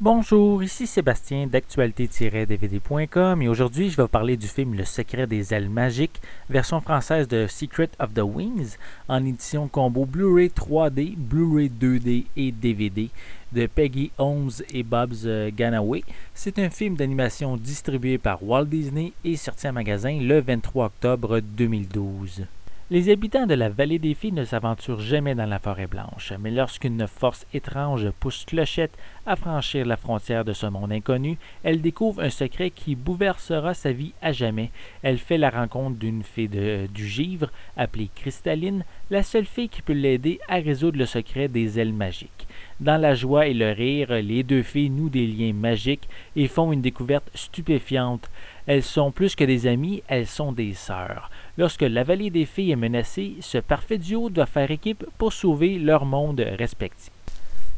Bonjour, ici Sébastien d'actualité-dvd.com et aujourd'hui je vais vous parler du film Le Secret des ailes magiques, version française de Secret of the Wings, en édition combo Blu-ray 3D, Blu-ray 2D et DVD de Peggy Holmes et Bob's Ganaway. C'est un film d'animation distribué par Walt Disney et sorti en magasin le 23 octobre 2012. Les habitants de la Vallée des Fées ne s'aventurent jamais dans la forêt blanche, mais lorsqu'une force étrange pousse Clochette à franchir la frontière de ce monde inconnu, elle découvre un secret qui bouleversera sa vie à jamais. Elle fait la rencontre d'une fée du givre, appelée Cristalline, la seule fée qui peut l'aider à résoudre le secret des ailes magiques. Dans la joie et le rire, les deux fées nouent des liens magiques et font une découverte stupéfiante. Elles sont plus que des amies, elles sont des sœurs. Lorsque la Vallée des Fées est menacée, ce parfait duo doit faire équipe pour sauver leur monde respectif.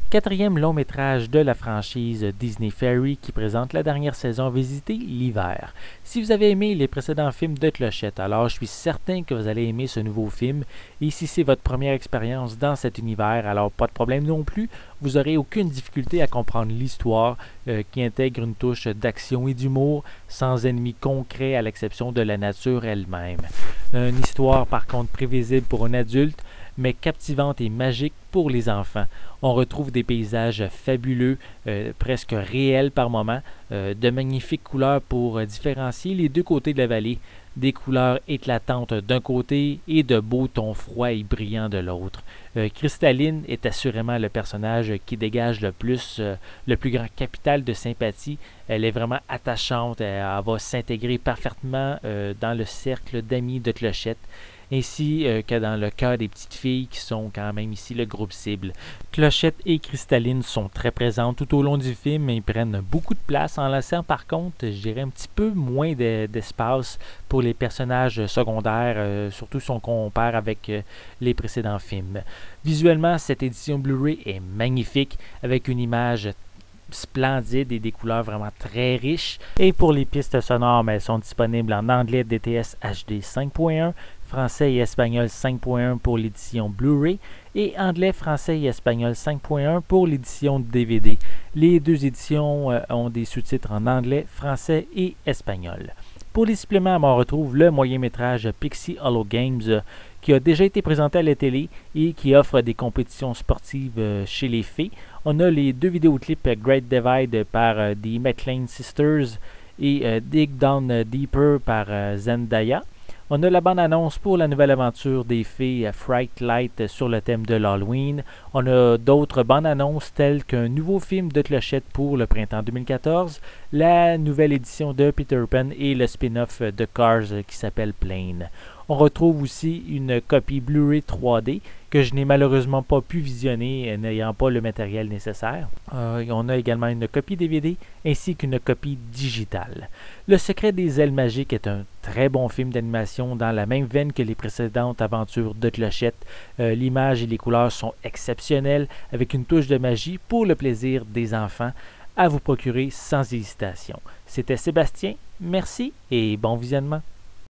Quatrième long métrage de la franchise Disney Fairy qui présente la dernière saison visitée l'hiver. Si vous avez aimé les précédents films de Clochette, alors je suis certain que vous allez aimer ce nouveau film. Et si c'est votre première expérience dans cet univers, alors pas de problème non plus. Vous n'aurez aucune difficulté à comprendre l'histoire qui intègre une touche d'action et d'humour sans ennemis concrets à l'exception de la nature elle-même. Une histoire par contre prévisible pour un adulte, mais captivante et magique pour les enfants. On retrouve des paysages fabuleux, presque réels par moments, de magnifiques couleurs pour différencier les deux côtés de la vallée, des couleurs éclatantes d'un côté et de beaux tons froids et brillants de l'autre. Cristalline est assurément le personnage qui dégage le plus grand capital de sympathie. Elle est vraiment attachante, elle va s'intégrer parfaitement dans le cercle d'amis de Clochette, ainsi que dans le cœur des petites filles qui sont quand même ici le groupe cible. Clochette et Cristalline sont très présentes tout au long du film et prennent beaucoup de place en laissant par contre, je dirais, un petit peu moins d'espace pour les personnages secondaires, surtout si on compare avec les précédents films. Visuellement, cette édition Blu-ray est magnifique avec une image splendide et des couleurs vraiment très riches. Et pour les pistes sonores, elles sont disponibles en anglais DTS HD 5.1, français et espagnol 5.1 pour l'édition Blu-ray et anglais, français et espagnol 5.1 pour l'édition DVD. Les deux éditions ont des sous-titres en anglais, français et espagnol. Pour les suppléments, on retrouve le moyen-métrage Pixie Hollow Games qui a déjà été présenté à la télé et qui offre des compétitions sportives chez les fées. On a les deux vidéoclips Great Divide par The McLean Sisters et Dig Down Deeper par Zendaya. On a la bande-annonce pour la nouvelle aventure des fées Fright Light sur le thème de l'Halloween. On a d'autres bandes-annonces telles qu'un nouveau film de Clochette pour le printemps 2014, la nouvelle édition de Peter Pan et le spin-off de Cars qui s'appelle Plane. On retrouve aussi une copie Blu-ray 3D que je n'ai malheureusement pas pu visionner n'ayant pas le matériel nécessaire. On a également une copie DVD ainsi qu'une copie digitale. Le Secret des ailes magiques est un très bon film d'animation dans la même veine que les précédentes aventures de Clochette. L'image et les couleurs sont exceptionnelles avec une touche de magie pour le plaisir des enfants à vous procurer sans hésitation. C'était Sébastien, merci et bon visionnement.